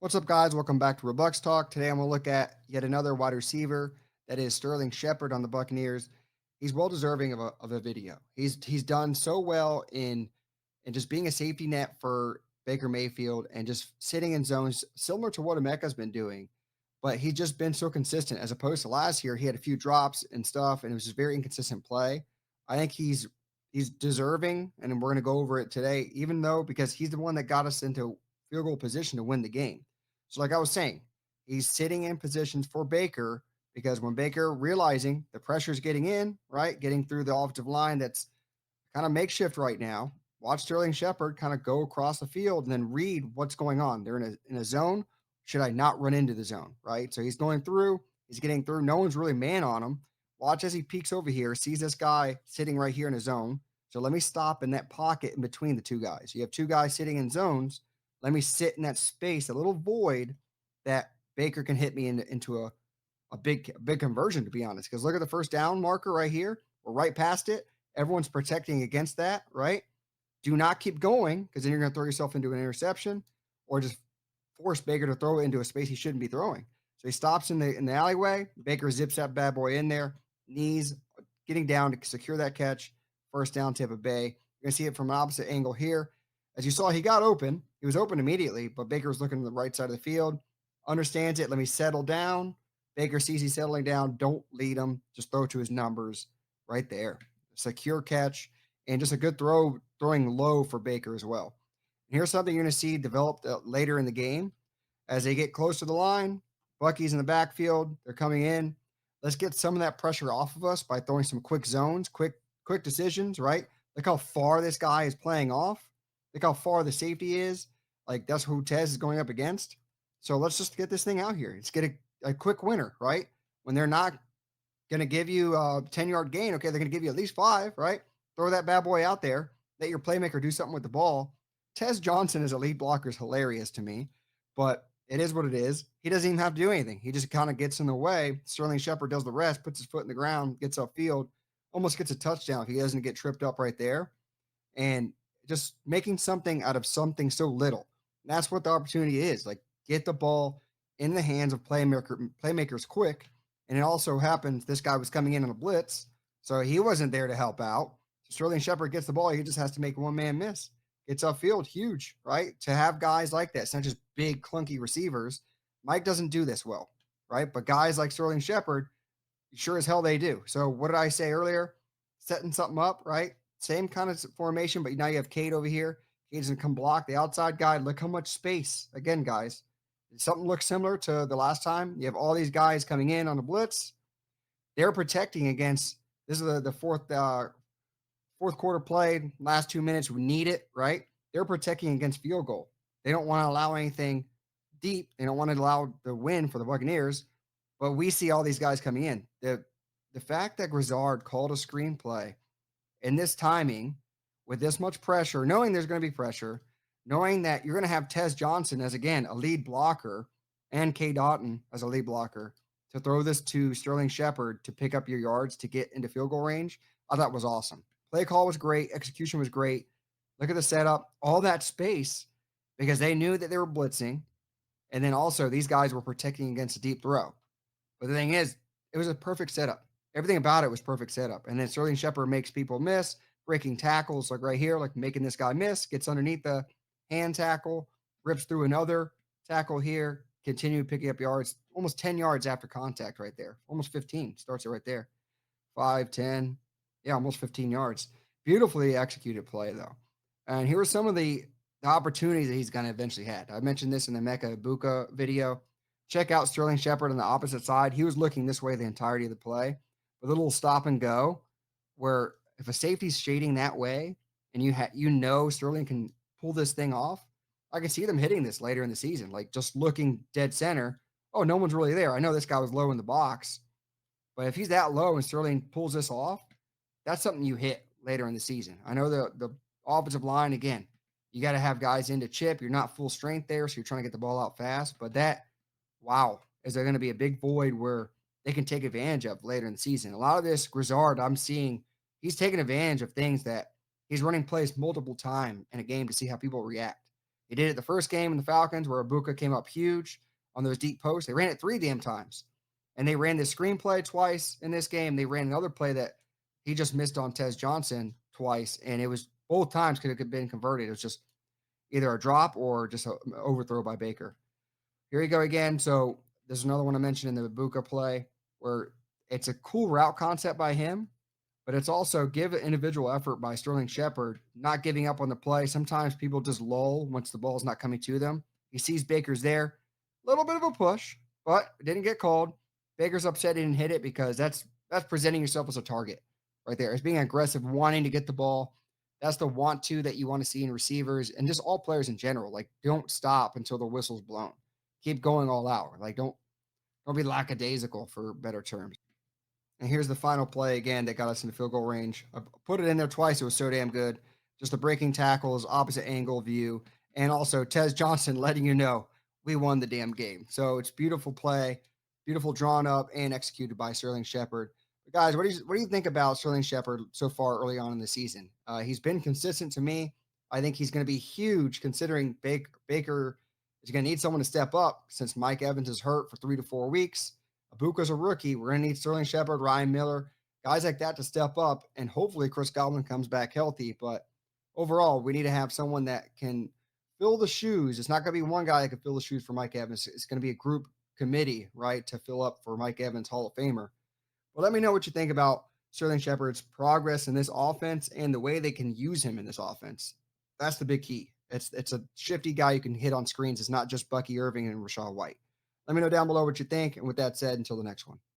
What's up, guys? Welcome back to Bucs Talk. Today, I'm going to look at yet another wide receiver that is Sterling Shepard on the Buccaneers. He's well deserving of a video. He's done so well in just being a safety net for Baker Mayfield and just sitting in zones similar to what Emeka's been doing. But he's just been so consistent as opposed to last year. He had a few drops and stuff, and it was just very inconsistent play. I think he's deserving, and we're going to go over it today, even though because he's the one that got us into field goal position to win the game. So, like I was saying, he's sitting in positions for Baker because when Baker realizing the pressure is getting in, right, getting through the offensive line that's kind of makeshift right now, watch Sterling Shepard kind of go across the field and then read what's going on. They're in a zone. Should I not run into the zone, right? So he's going through, he's getting through. No one's really man on him. Watch as he peeks over here, sees this guy sitting right here in a zone. So let me stop in that pocket in between the two guys. You have two guys sitting in zones. Let me sit in that space, a little void that Baker can hit me into a big conversion, to be honest. Because look at the first down marker right here. We're right past it. Everyone's protecting against that, right? Do not keep going because then you're going to throw yourself into an interception or just force Baker to throw it into a space he shouldn't be throwing. So he stops in the alleyway. Baker zips that bad boy in there, knees getting down to secure that catch. First down, Tampa Bay. You're going to see it from an opposite angle here. As you saw, he got open. He was open immediately, but Baker was looking to the right side of the field. Understands it. Let me settle down. Baker sees he's settling down. Don't lead him. Just throw to his numbers right there. Secure catch and just a good throwing low for Baker as well. And here's something you're going to see developed later in the game as they get close to the line. Bucky's in the backfield. They're coming in. Let's get some of that pressure off of us by throwing some quick zones, quick decisions, right? Look how far this guy is playing off. Look how far the safety is. Like that's who Tez is going up against. So let's just get this thing out here. Let's get a quick winner, right? When they're not going to give you a 10-yard gain, okay, they're going to give you at least 5, right? Throw that bad boy out there. Let your playmaker do something with the ball. Tez Johnson as a lead blocker is hilarious to me, but it is what it is. He doesn't even have to do anything. He just kind of gets in the way. Sterling Shepard does the rest, puts his foot in the ground, gets upfield, almost gets a touchdown if he doesn't get tripped up right there. And just making something out of something so little. And that's what the opportunity is. Like get the ball in the hands of playmakers quick. And it also happens this guy was coming in on a blitz, so he wasn't there to help out. So Sterling Shepard gets the ball. He just has to make one man miss. Gets upfield, huge, right? To have guys like that, it's not just big, clunky receivers. Mike doesn't do this well, right? But guys like Sterling Shepard, sure as hell they do. So what did I say earlier? Setting something up, right? Same kind of formation, but now you have Cade over here. Cade's going to come block the outside guy. Look how much space. Again, guys, something looks similar to the last time. You have all these guys coming in on the blitz. They're protecting against, this is the fourth quarter play, last 2 minutes, we need it, right? They're protecting against field goal. They don't want to allow anything deep. They don't want to allow the win for the Buccaneers, but we see all these guys coming in. The fact that Grizzard called a screenplay in this timing with this much pressure, knowing there's going to be pressure, knowing that you're going to have Tez Johnson as, again, a lead blocker and K. Doughton as a lead blocker to throw this to Sterling Shepard to pick up your yards to get into field goal range, I thought was awesome. Play call was great. Execution was great. Look at the setup, all that space because they knew that they were blitzing. And then also these guys were protecting against a deep throw. But the thing is, it was a perfect setup. Everything about it was perfect setup. And then Sterling Shepard makes people miss, breaking tackles like right here, like making this guy miss, gets underneath the hand tackle, rips through another tackle here, continue picking up yards, almost 10 yards after contact right there. Almost 15, starts it right there. 5, 10, yeah, almost 15 yards. Beautifully executed play, though. And here are some of the opportunities that he's going to eventually had. I mentioned this in the Mecca Buka video. Check out Sterling Shepard on the opposite side. He was looking this way the entirety of the play. With a little stop and go where if a safety's shading that way and you know Sterling can pull this thing off, I can see them hitting this later in the season, like just looking dead center. Oh, no one's really there. I know this guy was low in the box, but if he's that low and Sterling pulls this off, that's something you hit later in the season. I know the offensive line, again, you got to have guys in to chip. You're not full strength there, so you're trying to get the ball out fast. But that, wow, is there going to be a big void where they can take advantage of later in the season? A lot of this Grizzard, I'm seeing, he's taking advantage of things that he's running plays multiple times in a game to see how people react. He did it the first game in the Falcons where Ibuka came up huge on those deep posts. They ran it 3 damn times. And they ran this screenplay twice in this game. They ran another play that he just missed on Tez Johnson twice, and it was both times could have been converted. It was just either a drop or just an overthrow by Baker. Here you go again. So there's another one I mentioned in the Ibuka play where it's a cool route concept by him, but it's also give individual effort by Sterling Shepard, not giving up on the play. Sometimes people just lull once the ball's not coming to them. He sees Baker's there, a little bit of a push, but it didn't get called. Baker's upset he didn't hit it because that's presenting yourself as a target right there. It's being aggressive, wanting to get the ball. That's the want to that you want to see in receivers and just all players in general. Like, don't stop until the whistle's blown. Keep going all out. Like, don't be lackadaisical for better terms. And here's the final play again that got us into field goal range. I put it in there twice. It was so damn good. Just the breaking tackles, opposite angle view, and also Tez Johnson letting you know we won the damn game. So it's beautiful play, beautiful drawn up and executed by Sterling Shepard. But guys, what do you think about Sterling Shepard so far early on in the season? He's been consistent to me. I think he's going to be huge considering Baker is going to need someone to step up since Mike Evans is hurt for 3 to 4 weeks. Abuka's a rookie. We're going to need Sterling Shepard, Ryan Miller, guys like that to step up. And hopefully Chris Godwin comes back healthy. But overall, we need to have someone that can fill the shoes. It's not going to be one guy that can fill the shoes for Mike Evans. It's going to be a group committee, right, to fill up for Mike Evans, Hall of Famer. Well, let me know what you think about Sterling Shepard's progress in this offense and the way they can use him in this offense. That's the big key. It's a shifty guy you can hit on screens. It's not just Bucky Irving and Rashad White. Let me know down below what you think. And with that said, until the next one.